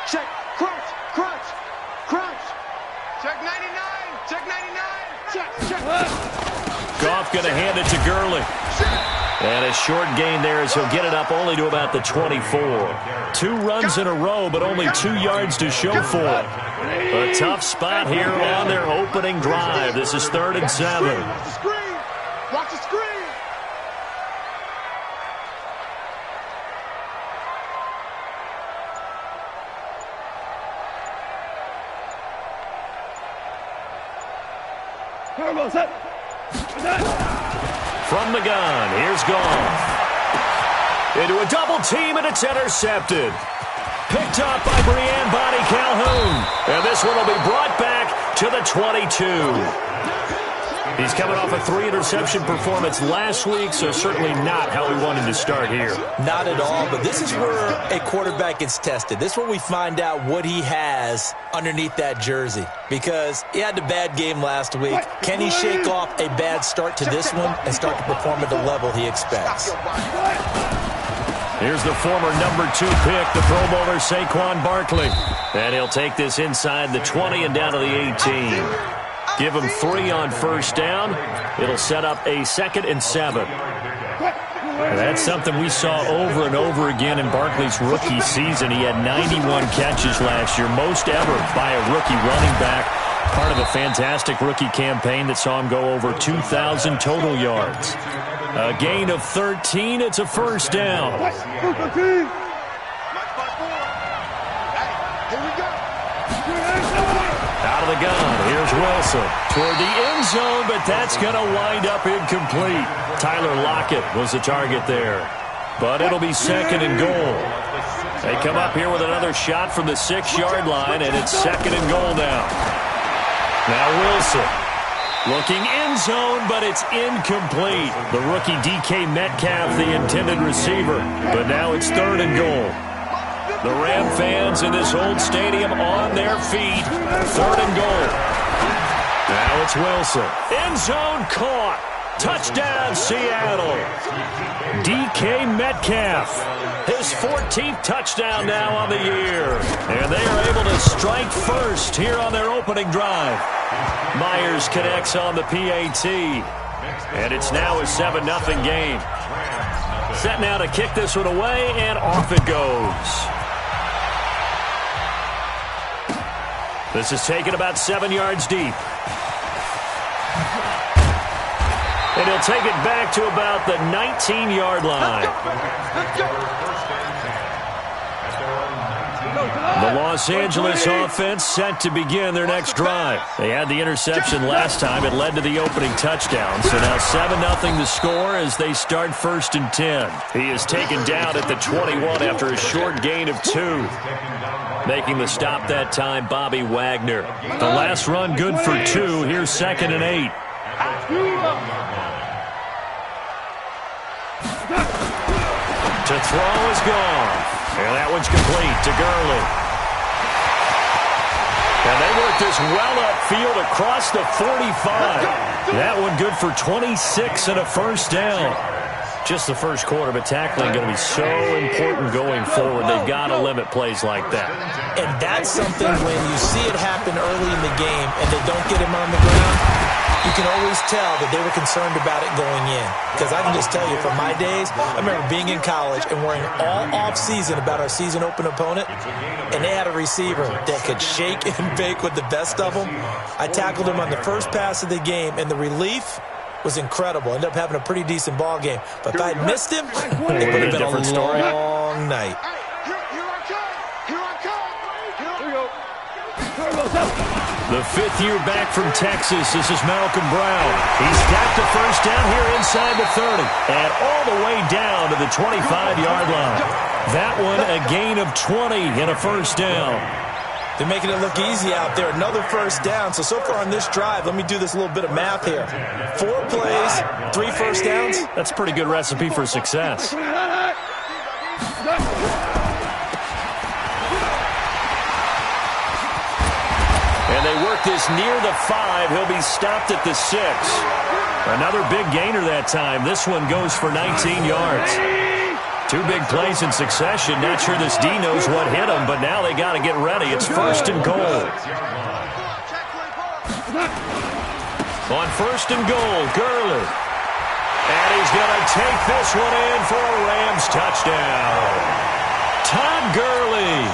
Check, crunch, crunch, crunch. Check 99, check 99. Check. Goff going to hand it to Gurley. And a short gain there as he'll get it up only to about the 24. 2 runs in a row, but only 2 yards to show for it. A tough spot here on their opening drive. This is 3rd and 7. Watch the screen. Watch the screen. From the gun, here's Goff. Into a double team, and it's intercepted. Picked up by Brian Body Calhoun. And this one will be brought back to the 22. He's coming off a 3-interception performance last week, so certainly not how we wanted to start here. Not at all, but this is where a quarterback gets tested. This is where we find out what he has underneath that jersey, because he had a bad game last week. Can he shake off a bad start to this one and start to perform at the level he expects? Here's the former number 2 pick, the Pro Bowler Saquon Barkley. And he'll take this inside the 20 and down to the 18. Give him 3 on first down. It'll set up a 2nd and 7. That's something we saw over and over again in Barkley's rookie season. He had 91 catches last year, most ever by a rookie running back. Part of a fantastic rookie campaign that saw him go over 2,000 total yards. A gain of 13. It's a first down. Out of the gun, here's Wilson toward the end zone, but that's going to wind up incomplete. Tyler Lockett was the target there, but it'll be 2nd and goal. They come up here with another shot from the 6-yard line, and it's 2nd and goal now. Now Wilson looking end zone, but it's incomplete. The rookie DK Metcalf, the intended receiver, but now it's 3rd and goal. The Ram fans in this old stadium on their feet. 3rd and goal. Now it's Wilson. End zone caught. Touchdown, Seattle. DK Metcalf. His 14th touchdown now on the year. And they are able to strike first here on their opening drive. Myers connects on the PAT. And it's now a 7-0 game. Set now to kick this one away, and off it goes. This is taken about 7 yards deep. And he'll take it back to about the 19-yard line. The Los Angeles offense set to begin their next drive. They had the interception last time. It led to the opening touchdown. So now 7-0 the score as they start 1st and 10. He is taken down at the 21 after a short gain of 2. Making the stop that time, Bobby Wagner. The last run good for 2. Here's 2nd and 8. To throw is gone. And that one's complete to Gurley. And they work this well upfield across the 45. That one good for 26 and a first down. Just the first quarter, but tackling going to be so important going forward. They've got to limit plays like that. And that's something when you see it happen early in the game and they don't get him on the ground, you can always tell that they were concerned about it going in. Because I can just tell you, from my days, I remember being in college and worrying all off-season about our season open opponent, and they had a receiver that could shake and bake with the best of them. I tackled him on the first pass of the game, and the relief was incredible. Ended up having a pretty decent ball game. But if I'd missed him, it would have been a long night. The 5th year back from Texas, this is Malcolm Brown. He's got the first down here inside the 30 and all the way down to the 25-yard line. That one a gain of 20 and a first down. They're making it look easy out there. Another first down. So far on this drive, let me do this little bit of math here. 4 plays, 3 first downs. That's a pretty good recipe for success. And they work this near the 5. He'll be stopped at the 6. Another big gainer that time. This one goes for 19 yards. Two big plays in succession. Not sure this D knows what hit him, but now they got to get ready. It's first and goal. On first and goal, Gurley. And he's going to take this one in for a Rams touchdown. Todd Gurley.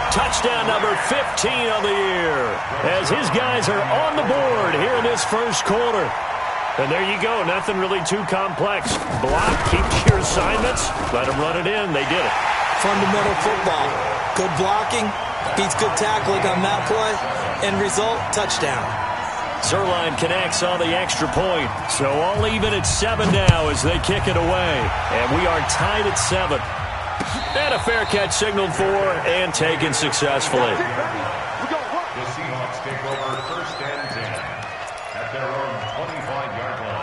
Touchdown number 15 on the year. As his guys are on the board here in this first quarter. And there you go. Nothing really too complex. Block, keep your assignments. Let them run it in. They did it. Fundamental football. Good blocking. Beats good tackling on that play. End result, touchdown. Zerline connects on the extra point. So all even at 7 now as they kick it away. And we are tied at 7. And a fair catch signaled for and taken successfully. The Seahawks take over first and 10 at their own 25-yard line.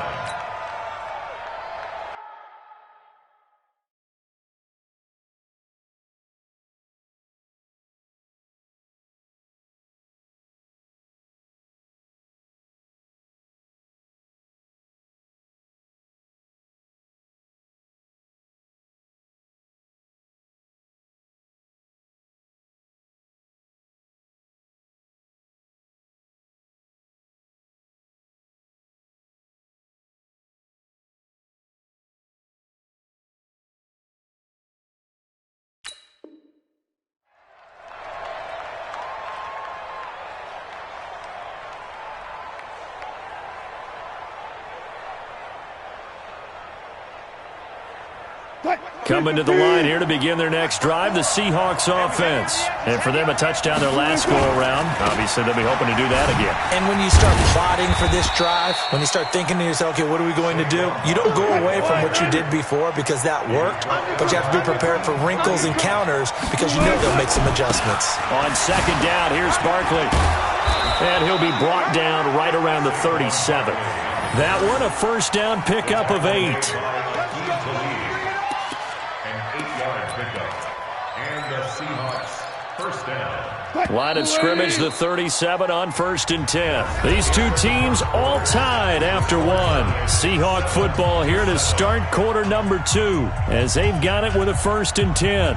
Coming to the line here to begin their next drive, the Seahawks offense. And for them, a touchdown their last go-around. Obviously, they'll be hoping to do that again. And when you start plotting for this drive, when you start thinking to yourself, okay, what are we going to do? You don't go away from what you did before because that worked, but you have to be prepared for wrinkles and counters because you know they'll make some adjustments. On second down, here's Barkley. And he'll be brought down right around the 37. That one, a first down pickup of 8. Line of scrimmage, the 37 on first and 10. These two teams all tied after one. Seahawk football here to start quarter number 2 as they've got it with a first and 10.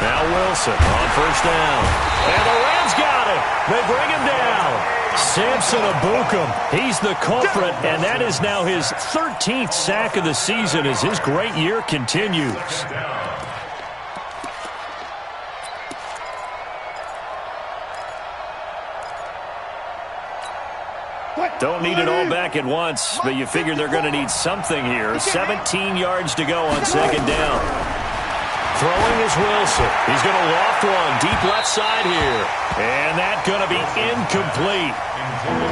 Now Wilson on first down. And the Rams got it. They bring him down. Samson Abukum, he's the culprit, and that is now his 13th sack of the season as his great year continues. Don't need it all back at once, but you figure they're going to need something here. 17 yards to go on second down. Throwing is Wilson. He's going to loft one deep left side here. And that's going to be incomplete.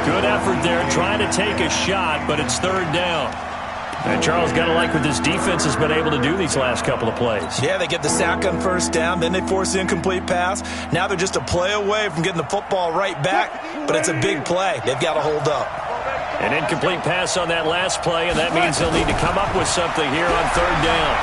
Good effort there trying to take a shot, but it's third down. And Charles, got to like what this defense has been able to do these last couple of plays. Yeah, they get the sack on first down, then they force the incomplete pass. Now they're just a play away from getting the football right back, but it's a big play. They've got to hold up. An incomplete pass on that last play, and that means they'll need to come up with something here on third down.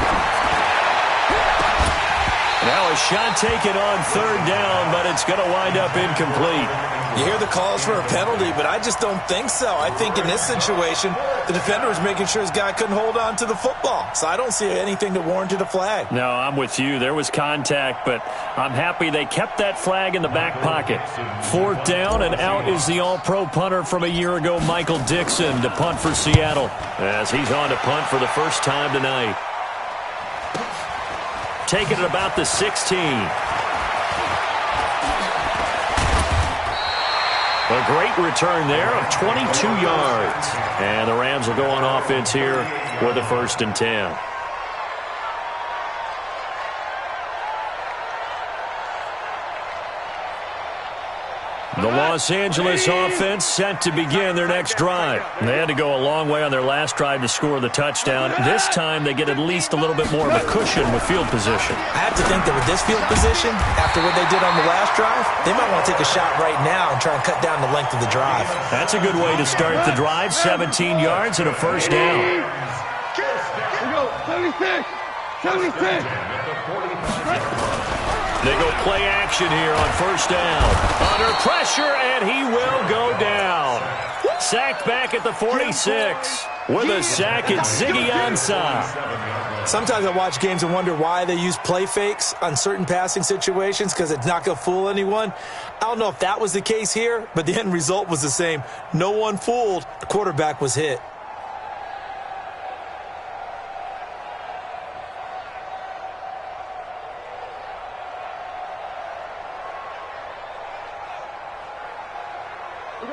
Now a shot taken on third down, but it's going to wind up incomplete. You hear the calls for a penalty, but I just don't think so. I think in this situation, the defender was making sure his guy couldn't hold on to the football. So I don't see anything to warrant a flag. No, I'm with you. There was contact, but I'm happy they kept that flag in the back pocket. Fourth down, and out is the all-pro punter from a year ago, Michael Dixon, to punt for Seattle, as he's on to punt for the first time tonight. Taking it about the 16. A great return there of 22 yards. And the Rams will go on offense here with a first and 10. The Los Angeles offense set to begin their next drive. They had to go a long way on their last drive to score the touchdown. This time they get at least a little bit more of a cushion with field position. I have to think that with this field position, after what they did on the last drive, they might want to take a shot right now and try and cut down the length of the drive. That's a good way to start the drive. 17 yards and a first down. 76! 76! They go play action here on first down. Under pressure, and he will go down. Sacked back at the 46. With a sack, it's Ziggy Ansah. Sometimes I watch games and wonder why they use play fakes on certain passing situations, because it's not going to fool anyone. I don't know if that was the case here, but the end result was the same. No one fooled. The quarterback was hit.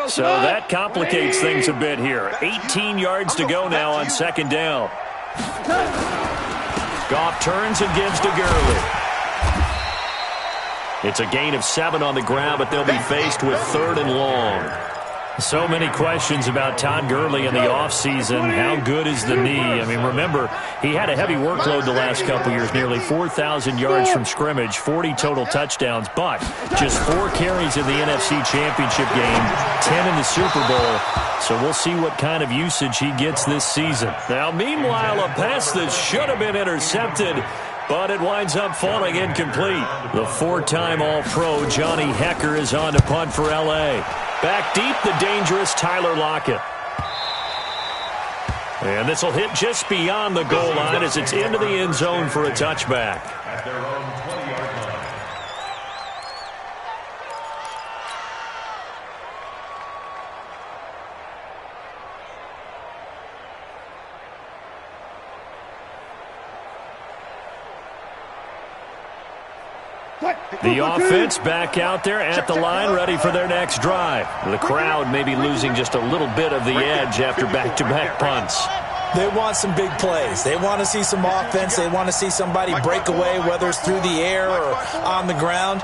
So that complicates things a bit here. 18 yards to go now on second down. Goff turns and gives to Gurley. It's a gain of 7 on the ground, but they'll be faced with 3rd and long. So many questions about Todd Gurley in the offseason. How good is the knee? I mean, remember, he had a heavy workload the last couple years, nearly 4,000 yards from scrimmage, 40 total touchdowns, but just 4 carries in the NFC Championship game, 10 in the Super Bowl. So we'll see what kind of usage he gets this season. Now, meanwhile, a pass that should have been intercepted, but it winds up falling incomplete. The 4-time All-Pro Johnny Hekker is on to punt for L.A. Back deep, the dangerous Tyler Lockett. And this will hit just beyond the goal line as it's into the end zone for a touchback. At their own 20-yard line. The offense back out there at the line, ready for their next drive. The crowd may be losing just a little bit of the edge after back-to-back punts. They want some big plays. They want to see some offense. They want to see somebody break away, whether it's through the air or on the ground.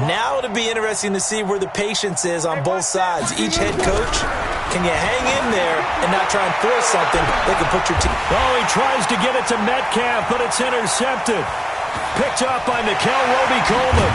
Now it'll be interesting to see where the patience is on both sides. Each head coach, can you hang in there and not try and force something that can put your team? Oh, he tries to get it to Metcalf, but it's intercepted. Picked up by Nickel Roby-Coleman.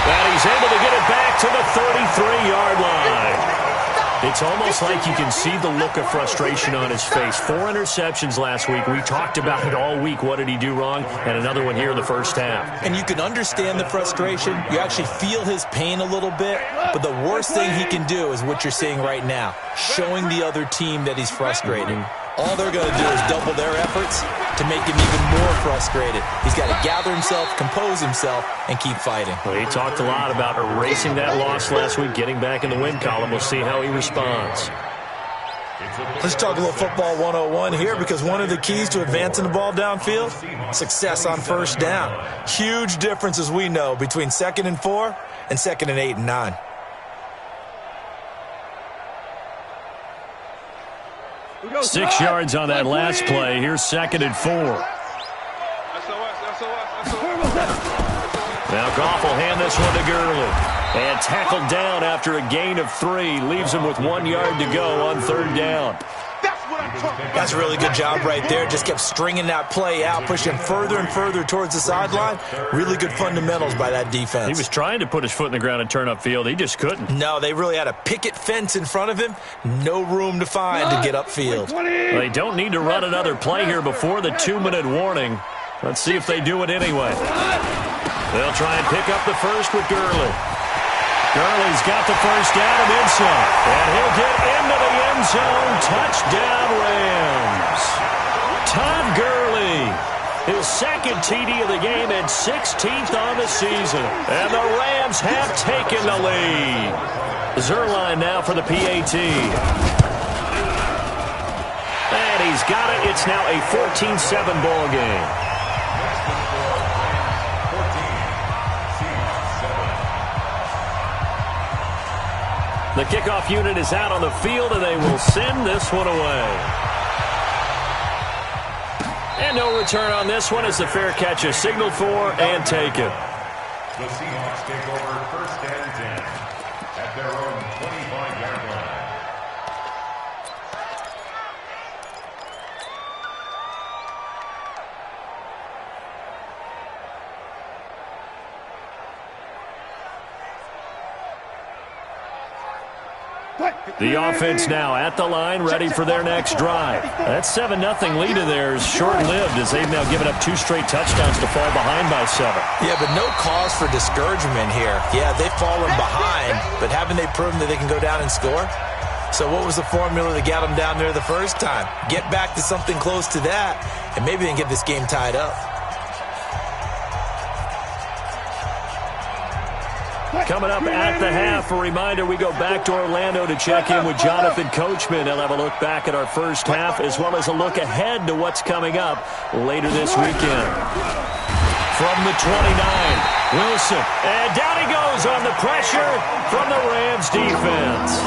And he's able to get it back to the 33-yard line. It's almost like you can see the look of frustration on his face. 4 interceptions last week. We talked about it all week. What did he do wrong? And another one here in the first half. And you can understand the frustration. You actually feel his pain a little bit. But the worst thing he can do is what you're seeing right now, showing the other team that he's frustrated. All they're going to do is double their efforts to make him even more frustrated. He's got to gather himself, compose himself, and keep fighting. Well, he talked a lot about erasing that loss last week, getting back in the win column. We'll see how he responds. Let's talk a little football 101 here, because one of the keys to advancing the ball downfield, success on first down. Huge difference, as we know, between 2nd and 4 and 2nd and 8 and 9. Six yards on that last play. Here's 2nd and 4. Now Goff will hand this one to Gurley. And tackled down after a gain of 3. Leaves him with 1 yard to go on 3rd down. That's a really good job right there. Just kept stringing that play out, pushing further and further towards the sideline. Really good fundamentals by that defense. He was trying to put his foot in the ground and turn upfield. He just couldn't. No, they really had a picket fence in front of him. No room to find to get upfield. Well, they don't need to run another play here before the 2-minute warning. Let's see if they do it anyway. They'll try and pick up the first with Gurley. Gurley's got the first down and then some. And he'll get into the end zone. Touchdown, Rams. Todd Gurley, his 2nd TD of the game and 16th on the season. And the Rams have taken the lead. Zerline now for the PAT. And he's got it. It's now a 14-7 ball game. The kickoff unit is out on the field, and they will send this one away. And no return on this one as the fair catch is signaled for and taken. The Seahawks take over 1st and 10 at their own 25-yard line. The offense now at the line, ready for their next drive. That 7-0 lead of theirs short-lived as they've now given up 2 straight touchdowns to fall behind by 7. Yeah, but no cause for discouragement here. Yeah, they've fallen behind, but haven't they proven that they can go down and score? So what was the formula that got them down there the first time? Get back to something close to that, and maybe they can get this game tied up. Coming up at the half, a reminder, we go back to Orlando to check in with Jonathan Coachman. He'll have a look back at our first half as well as a look ahead to what's coming up later this weekend. From the 29, Wilson. And down he goes on the pressure from the Rams defense.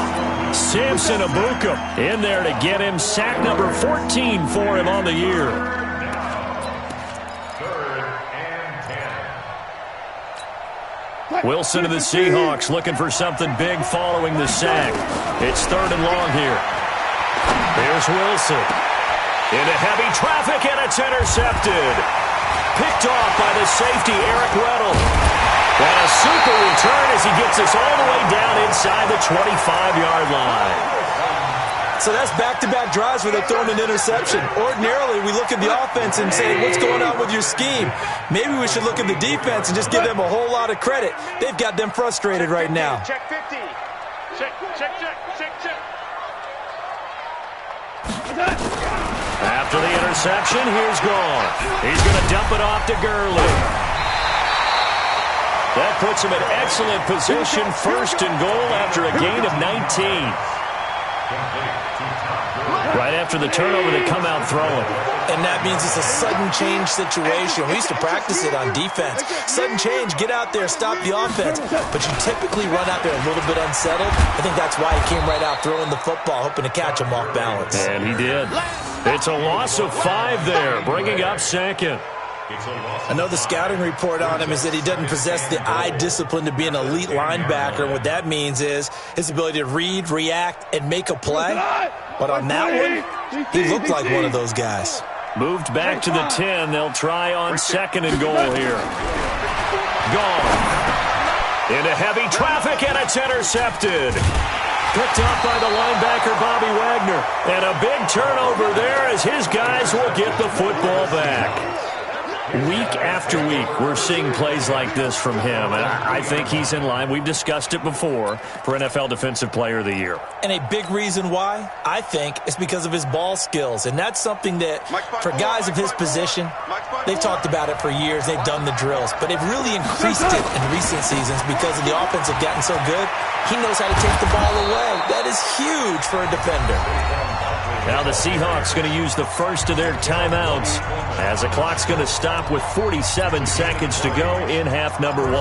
Samson Abuka in there to get him sack number 14 for him on the year. Wilson of the Seahawks looking for something big following the sack. It's 3rd and long here. Here's Wilson. Into heavy traffic, and it's intercepted. Picked off by the safety, Eric Weddle. And a super return as he gets us all the way down inside the 25-yard line. So that's back-to-back drives where they're throwing an interception. Ordinarily, we look at the offense and say, what's going on with your scheme? Maybe we should look at the defense and just give them a whole lot of credit. They've got them frustrated right now. Check 50. Check. After the interception, here's Gone. He's going to dump it off to Gurley. That puts him in excellent position, 1st and goal after a gain of 19. Right after the turnover, they come out throwing. And that means it's a sudden change situation. We used to practice it on defense. Sudden change, get out there, stop the offense. But you typically run out there a little bit unsettled. I think that's why he came right out throwing the football, hoping to catch him off balance. And he did. It's a loss of 5 there, bringing up 2nd. I know the scouting report on him is that he doesn't possess the eye discipline to be an elite linebacker. What that means is his ability to read, react, and make a play. But on that one, he looked like one of those guys. Moved back to the 10. They'll try on 2nd and goal here. Gone. Into heavy traffic, and it's intercepted. Picked up by the linebacker, Bobby Wagner. And a big turnover there as his guys will get the football back. Week after week, we're seeing plays like this from him, and I think he's in line. We've discussed it before for NFL Defensive Player of the Year. And a big reason why, I think, is because of his ball skills, and that's something that, for guys of his position, they've talked about it for years. They've done the drills, but they've really increased it in recent seasons because of the offense have gotten so good. He knows how to take the ball away. That is huge for a defender. Now the Seahawks going to use the first of their timeouts as the clock's going to stop with 47 seconds to go in half number 1.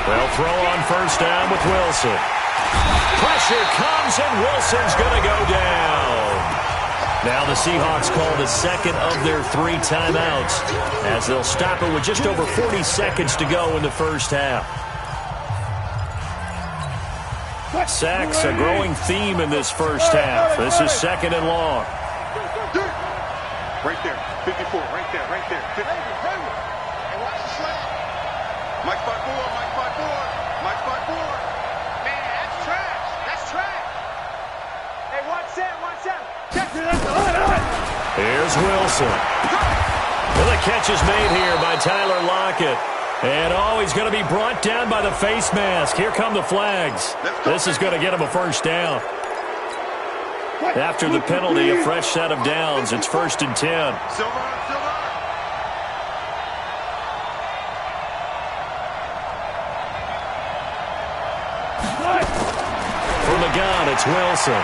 They'll throw on 1st down with Wilson. Pressure comes, and Wilson's going to go down. Now the Seahawks call the 2nd of their 3 timeouts as they'll stop it with just over 40 seconds to go in the first half. Sacks, a growing theme in this first half. This is 2nd and long. Right there, 54, right there. 50. Hey, watch the slant. Mike spot 4. Man, that's trash. Hey, watch that. Here's Wilson. Well, the catch is made here by Tyler Lockett. And, he's going to be brought down by the face mask. Here come the flags. This is going to get him a 1st down. After the penalty, a fresh set of downs. It's 1st and 10. Silver. From the gun, it's Wilson.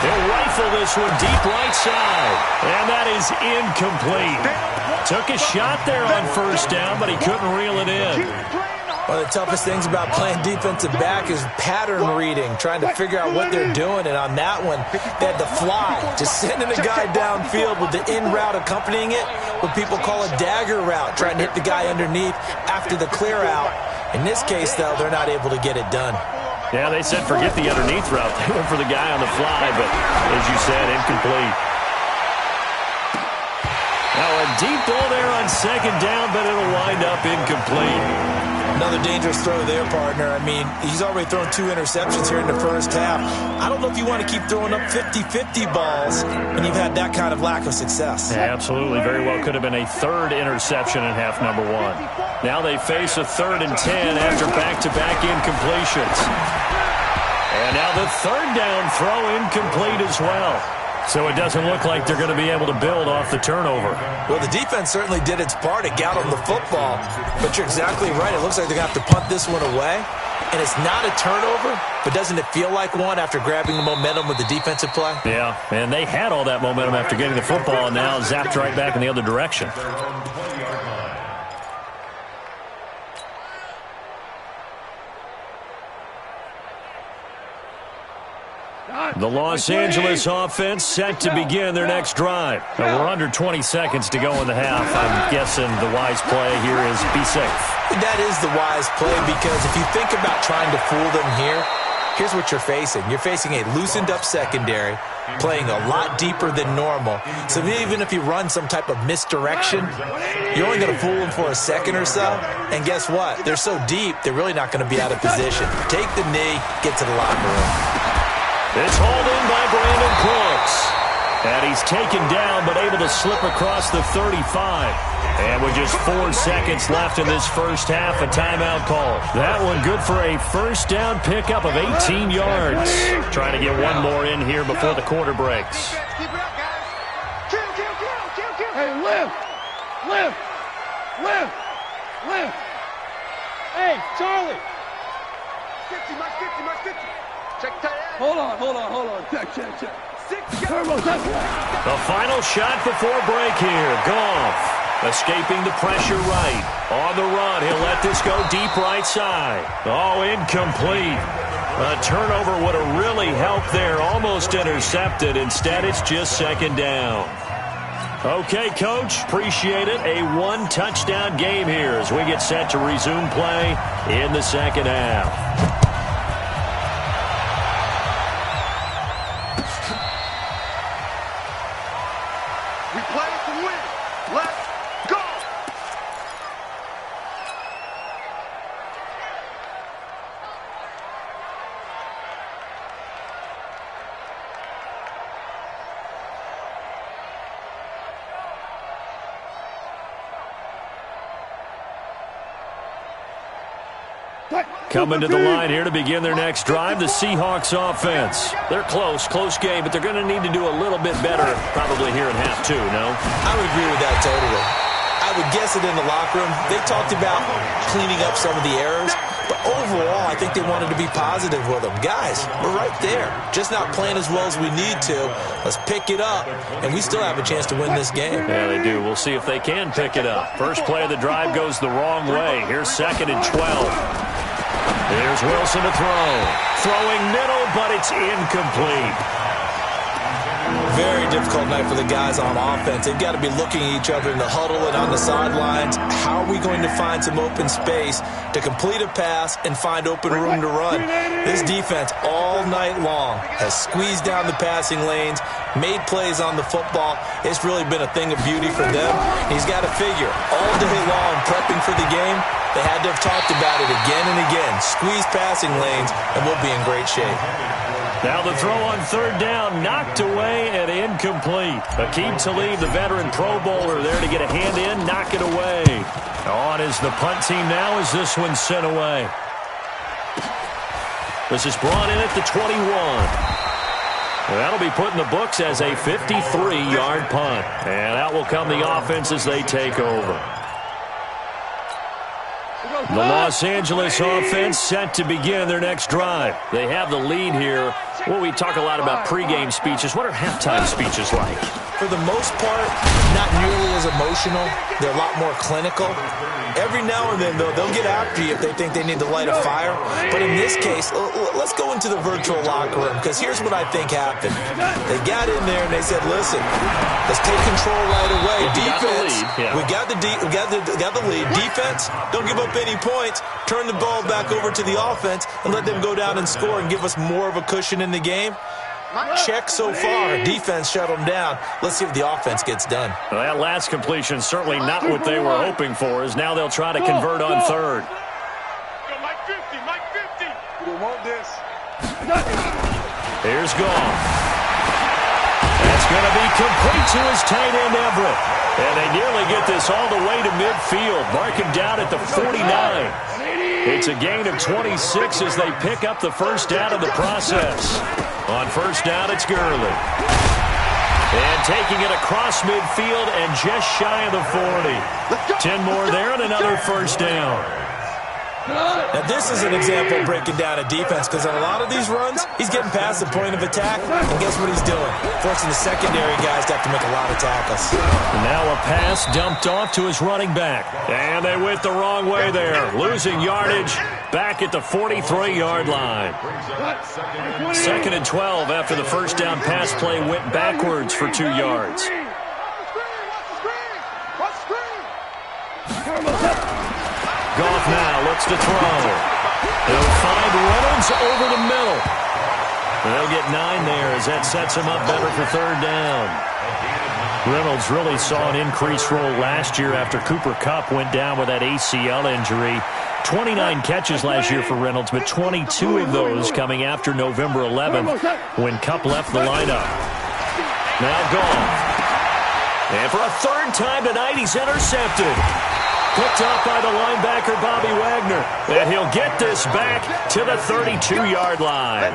He'll rifle this one deep right side. And that is incomplete. Took a shot there on 1st down, but he couldn't reel it in. One of the toughest things about playing defensive back is pattern reading, trying to figure out what they're doing. And on that one, they had the fly, just sending a guy downfield with the in route accompanying it, what people call a dagger route, trying to hit the guy underneath after the clear out. In this case, though, they're not able to get it done. Yeah, they said forget the underneath route. They went for the guy on the fly, but as you said, incomplete. Now a deep ball there on second down, but it'll wind up incomplete. Another dangerous throw there, partner. I mean, he's already thrown 2 interceptions here in the first half. I don't know if you want to keep throwing up 50-50 balls when you've had that kind of lack of success. Yeah, absolutely. Very well could have been a 3rd interception in half number 1. Now they face a 3rd and 10 after back-to-back incompletions. And now the 3rd down throw incomplete as well. So it doesn't look like they're going to be able to build off the turnover. Well, the defense certainly did its part. It got on the football. But you're exactly right. It looks like they're going to have to punt this one away. And it's not a turnover, but doesn't it feel like one after grabbing the momentum with the defensive play? Yeah, and they had all that momentum after getting the football and now zapped right back in the other direction. The Los Angeles offense set to begin their next drive. Now we're under 20 seconds to go in the half. I'm guessing the wise play here is be safe. That is the wise play because if you think about trying to fool them here, here's what you're facing. You're facing a loosened-up secondary, playing a lot deeper than normal. So even if you run some type of misdirection, you're only going to fool them for a second or so. And guess what? They're so deep, they're really not going to be out of position. Take the knee, get to the locker room. It's hauled in by Brandon Brooks. And he's taken down but able to slip across the 35. And with just 4 seconds left in this first half, a timeout call. That one good for a first down pickup of 18 yards. Trying to get one more in here before the quarter breaks. Keep it up, guys. Kill. Hey, lift. Hey, Charlie. 50, Mark 50. Check tight end. Hold on. Check. Turbo, that's right. The final shot before break here. Goff escaping the pressure right. On the run, he'll let this go deep right side. Oh, incomplete. A turnover would have really helped there. Almost intercepted. Instead, it's just second down. Okay, Coach, appreciate it. A 1-touchdown game here as we get set to resume play in the second half. We play to win. Let's go. Coming to the line here to begin their next drive, the Seahawks offense. They're close game, but they're going to need to do a little bit better probably here in half 2, no? I would agree with that totally. I would guess it in the locker room. They talked about cleaning up some of the errors, but overall, I think they wanted to be positive with them. Guys, we're right there. Just not playing as well as we need to. Let's pick it up, and we still have a chance to win this game. Yeah, they do. We'll see if they can pick it up. First play of the drive goes the wrong way. Here's 2nd and 12. There's Wilson to throw. Throwing middle, but it's incomplete. Very difficult night for the guys on offense. They've got to be looking at each other in the huddle and on the sidelines. How are we going to find some open space to complete a pass and find open room to run? This defense all night long has squeezed down the passing lanes, made plays on the football. It's really been a thing of beauty for them. He's got to figure all day long prepping for the game. They had to have talked about it again and again. Squeeze passing lanes, and we'll be in great shape. Now the throw on 3rd down, knocked away and incomplete. Akeem Talib, the veteran Pro Bowler, there to get a hand in, knock it away. On is the punt team now as this one's sent away. This is brought in at the 21. And that'll be put in the books as a 53-yard punt. And out will come the offense as they take over. The Los Angeles offense set to begin their next drive. They have the lead here. Well, we talk a lot about pregame speeches. What are halftime speeches like? For the most part, not nearly as emotional. They're a lot more clinical. Every now and then, though, they'll get after you if they think they need to light a fire. But in this case, let's go into the virtual locker room, because here's what I think happened. They got in there and they said, listen, let's take control right away. Defense, we got the lead. Defense, don't give up many points, turn the ball back over to the offense, and let them go down and score and give us more of a cushion in the game. Check so far. Defense shut them down. Let's see if the offense gets done. Well, that last completion certainly not what they were hoping for, as now they'll try to convert on third. Yo, Mike 50, Mike 50. We want this. Here's Goff. That's going to be complete to his tight end, Everett. And they nearly get this all the way to midfield. Mark him down at the 49. It's a gain of 26 as they pick up the first down in the process. On first down, it's Gurley. And taking it across midfield and just shy of the 40. 10 more there and another first down. Now, this is an example of breaking down a defense, because on a lot of these runs, he's getting past the point of attack, and guess what he's doing? Forcing the secondary guys to have to make a lot of tackles. Now a pass dumped off to his running back. And they went the wrong way there, losing yardage back at the 43-yard line. Second and 12 after the first down pass play went backwards for 2 yards. Goff now looks to throw. He'll find Reynolds over the middle. They'll get 9 there as that sets him up better for third down. Reynolds really saw an increased role last year after Cooper Kupp went down with that ACL injury. 29 catches last year for Reynolds, but 22 of those coming after November 11th when Kupp left the lineup. Now Goff. And for a third time tonight, he's intercepted. Picked up by the linebacker, Bobby Wagner. And he'll get this back to the 32-yard line.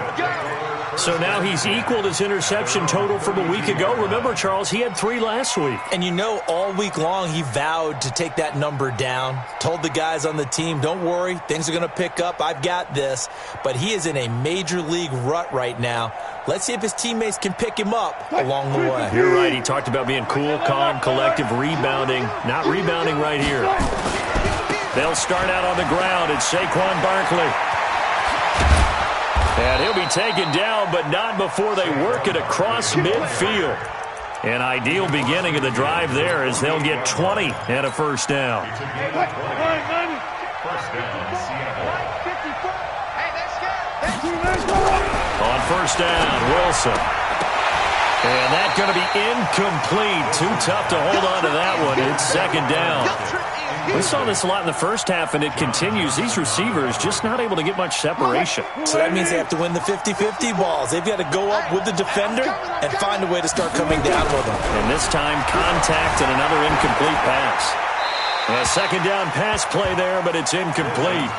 So now he's equaled his interception total from a week ago. Remember, Charles, he had 3 last week. And you know, all week long he vowed to take that number down. Told the guys on the team, don't worry, things are going to pick up. I've got this. But he is in a major league rut right now. Let's see if his teammates can pick him up along the way. You're right. He talked about being cool, calm, collective, rebounding. Not rebounding right here. They'll start out on the ground. It's Saquon Barkley. And he'll be taken down, but not before they work it across midfield. An ideal beginning of the drive there as they'll get 20 and a first down. On first down, Wilson. And that's going to be incomplete. Too tough to hold on to that one. It's second down. We saw this a lot in the first half, and it continues. These receivers just not able to get much separation. So that means they have to win the 50-50 balls. They've got to go up with the defender and find a way to start coming down with them. And this time, contact and another incomplete pass. A second down pass play there, but it's incomplete.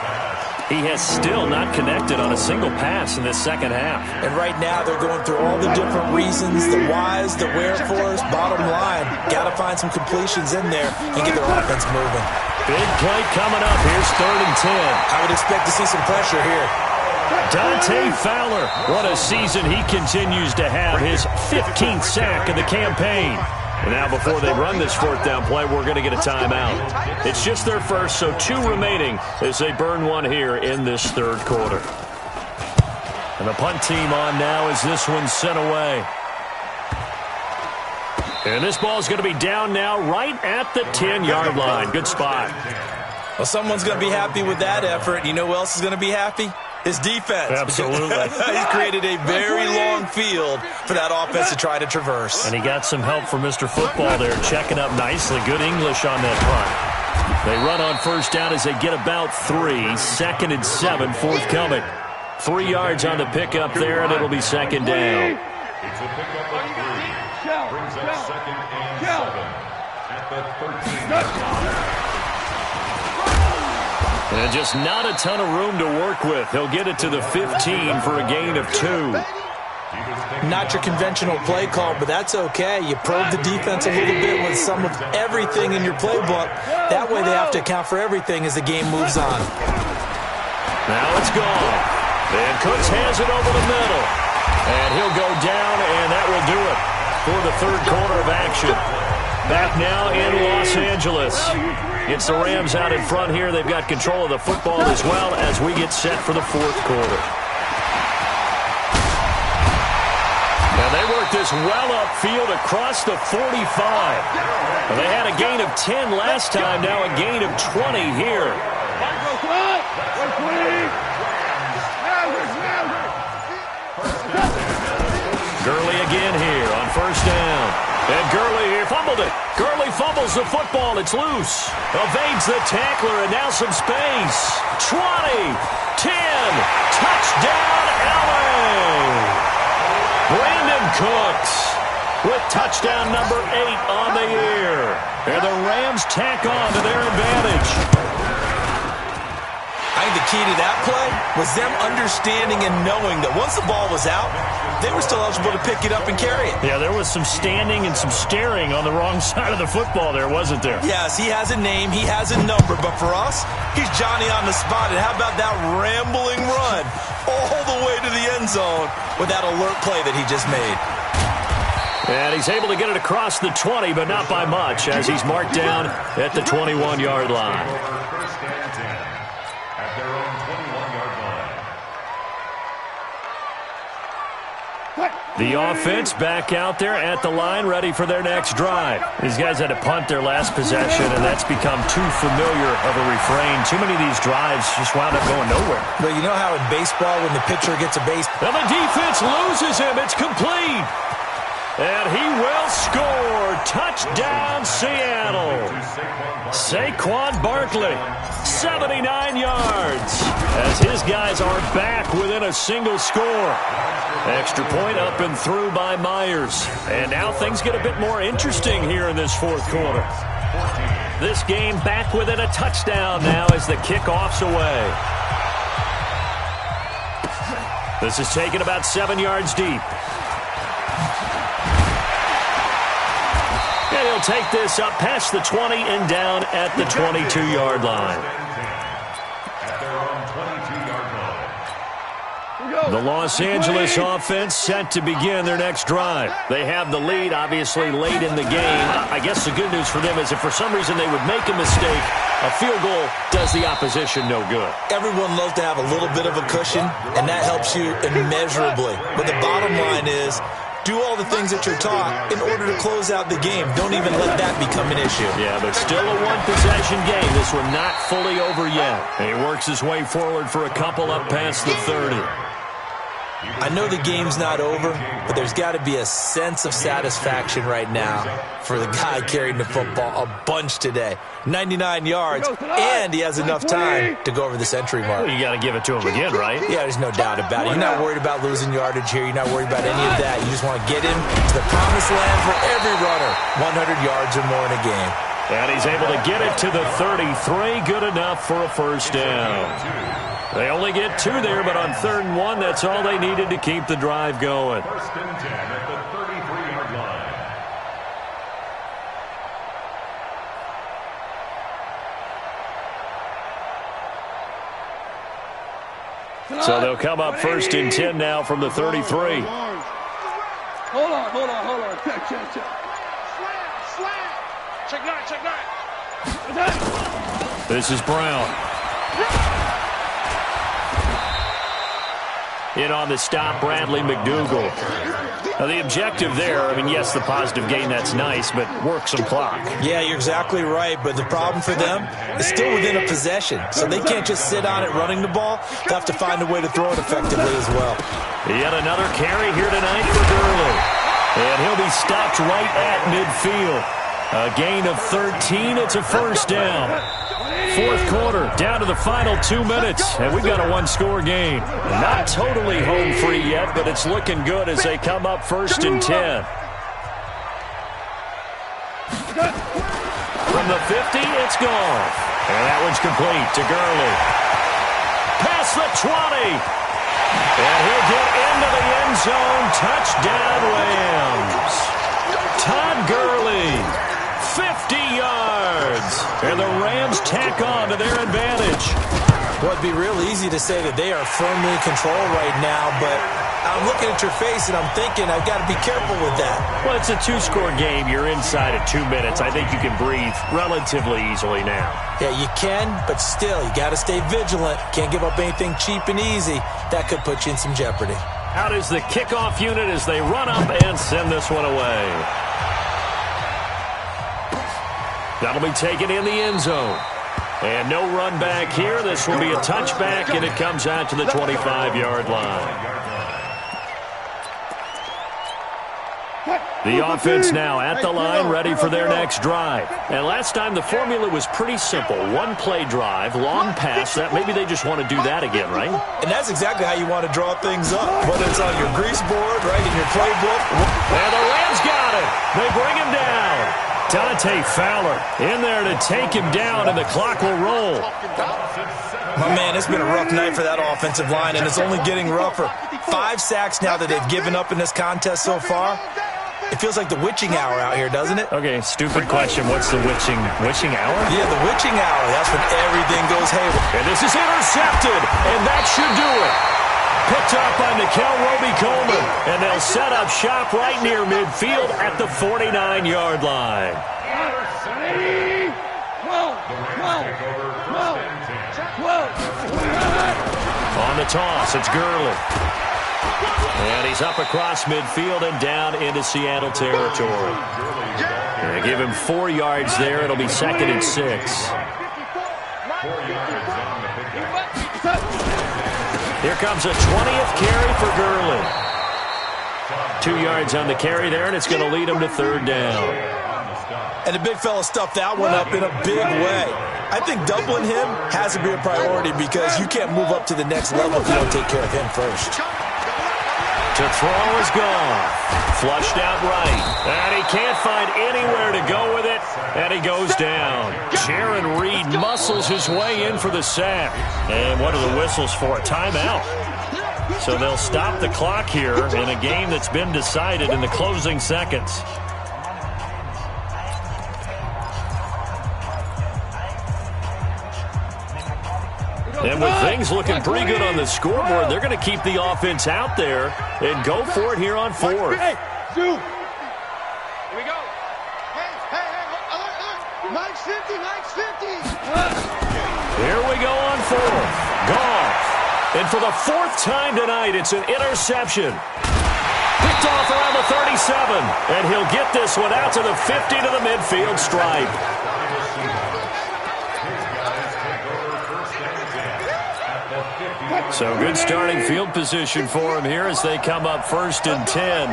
He has still not connected on a single pass in this second half. And right now they're going through all the different reasons, the whys, the wherefores. Bottom line, got to find some completions in there and get their offense moving. Big play coming up. Here's 3rd and 10. I would expect to see some pressure here. Dante Fowler, what a season he continues to have. His 15th sack of the campaign. And now before they run this 4th down play, we're going to get a timeout. It's just their first, so 2 remaining as they burn one here in this 3rd quarter. And the punt team on now as this one's sent away. And this ball's going to be down now right at the 10-yard line. Good spot. Well, someone's going to be happy with that effort. You know who else is going to be happy? His defense. Absolutely. He's created a very long field for that offense to try to traverse. And he got some help from Mr. Football there, checking up nicely. Good English on that punt. They run on first down as they get about 3. 2nd and 7 forthcoming. 3 yards on the pickup there, and it'll be second down. It's a pickup of 3. Brings up 2nd and 7 at the 13. And just not a ton of room to work with. He'll get it to the 15 for a gain of 2. Not your conventional play call, but that's okay. You probe the defense a little bit with some of everything in your playbook. That way they have to account for everything as the game moves on. Now it's gone. And Cooks has it over the middle. And he'll go down, and that will do it for the 3rd quarter of action. Back now in Los Angeles. It's the Rams out in front here. They've got control of the football as well as we get set for the 4th quarter. And they work this well upfield across the 45. They had a gain of 10 last time, now a gain of 20 here. Gurley again here on first down. And Gurley here fumbled it. Gurley fumbles the football. It's loose. Evades the tackler, and now some space. 20, 10, touchdown LA. Brandon Cooks with touchdown number 8 on the year. And the Rams tack on to their advantage. I think the key to that play was them understanding and knowing that once the ball was out, they were still eligible to pick it up and carry it. Yeah, there was some standing and some staring on the wrong side of the football there, wasn't there? Yes, he has a name, he has a number, but for us, he's Johnny on the spot. And how about that rambling run all the way to the end zone with that alert play that he just made? And he's able to get it across the 20, but not by much, as he's marked down at the 21-yard line. First and 10 at their own 21-yard line. The offense back out there at the line, ready for their next drive. These guys had to punt their last possession, and that's become too familiar of a refrain. Too many of these drives just wound up going nowhere. But you know how in baseball when the pitcher gets a base... And the defense loses him. It's complete. And he will score. Touchdown, Seattle. Saquon Barkley, 79 yards, as his guys are back within a single score. Extra point up and through by Myers. And now things get a bit more interesting here in this fourth quarter. This game back within a touchdown now as the kickoff's away. This is taken about 7 yards deep. And he'll take this up past the 20 and down at the 22-yard line. The Los Angeles offense set to begin their next drive. They have the lead, obviously, late in the game. I guess the good news for them is if for some reason they would make a mistake, a field goal does the opposition no good. Everyone loves to have a little bit of a cushion, and that helps you immeasurably. But the bottom line is, do all the things that you're taught in order to close out the game. Don't even let that become an issue. Yeah, but still a one-possession game. This one not fully over yet. And he works his way forward for a couple up past the 30. I know the game's not over, but there's got to be a sense of satisfaction right now for the guy carrying the football a bunch today. 99 yards, and he has enough time to go over the century mark. Well, you got to give it to him again, right? Yeah, there's no doubt about it. You're not worried about losing yardage here. You're not worried about any of that. You just want to get him to the promised land for every runner, 100 yards or more in a game. And he's able to get it to the 33. Good enough for a first down. They only get 2 there, but on 3rd and 1, that's all they needed to keep the drive going. First and 10 at the 33-yard line. So they'll come up 1st and 10 now from the 33. Hold on. Check. Slam. Check 9. This is Brown. In on the stop, Bradley McDougald. Now, the objective there, I mean, yes, the positive gain, that's nice, but work some clock. Yeah, you're exactly right, but the problem for them is still within a possession, so they can't just sit on it running the ball. They'll have to find a way to throw it effectively as well. Yet another carry here tonight for Gurley. And he'll be stopped right at midfield. A gain of 13, it's a first down. Fourth quarter, down to the final 2 minutes, and we've got a one-score game. Not totally home free yet, but it's looking good as they come up 1st and 10. From the 50, it's gone. And that one's complete to Gurley. Past the 20. And he'll get into the end zone. Touchdown, Rams. Todd Gurley. 50 yards. And the Rams tack on to their advantage. Well, it'd be real easy to say that they are firmly in control right now, but I'm looking at your face and I'm thinking I've got to be careful with that. Well, it's a 2-score game. You're inside at 2 minutes. I think you can breathe relatively easily now. Yeah, you can, but still, you got to stay vigilant. Can't give up anything cheap and easy. That could put you in some jeopardy. Out is the kickoff unit as they run up and send this one away. That'll be taken in the end zone. And no run back here. This will be a touchback, and it comes out to the 25-yard line. The offense now at the line, ready for their next drive. And last time the formula was pretty simple. One-play drive, long pass. That maybe they just want to do that again, right? And that's exactly how you want to draw things up, whether it's on your grease board, right, in your playbook. And the Rams got it. They bring him down. Dante Fowler in there to take him down, and the clock will roll. My man, it's been a rough night for that offensive line, and it's only getting rougher. 5 sacks now that they've given up in this contest so far. It feels like the witching hour out here, doesn't it? Okay, stupid question. What's the witching hour? Yeah, the witching hour. That's when everything goes haywire. And this is intercepted, and that should do it. Picked up by Nickel Roby-Coleman, and they'll set up shop right near midfield at the 49-yard line. On the toss, it's Gurley. And he's up across midfield and down into Seattle territory. And give him 4 yards there. It'll be 2nd and 6. Here comes a 20th carry for Gurley. 2 yards on the carry there, and it's going to lead him to 3rd down. And the big fella stuffed that one up in a big way. I think doubling him has to be a priority because you can't move up to the next level if you don't take care of him first. To throw is gone. Flushed out right. And he can't find anywhere to go with it. And he goes down. Jaron Reed muscles his way in for the sack. And what are the whistles for? A timeout. So they'll stop the clock here in a game that's been decided in the closing seconds. And with things looking pretty good on the scoreboard, they're going to keep the offense out there and go for it here on 4th. Hey, shoot. Here we go. Hey, look. Mike's 50. Here we go on 4th. Goff. And for the 4th time tonight, it's an interception. Picked off around the 37. And he'll get this one out to the 50 to the midfield stripe. So good starting field position for him here as they come up 1st and 10.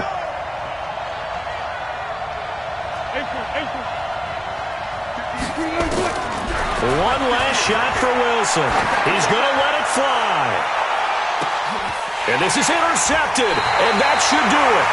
One last shot for Wilson. He's going to let it fly. And this is intercepted, and that should do it.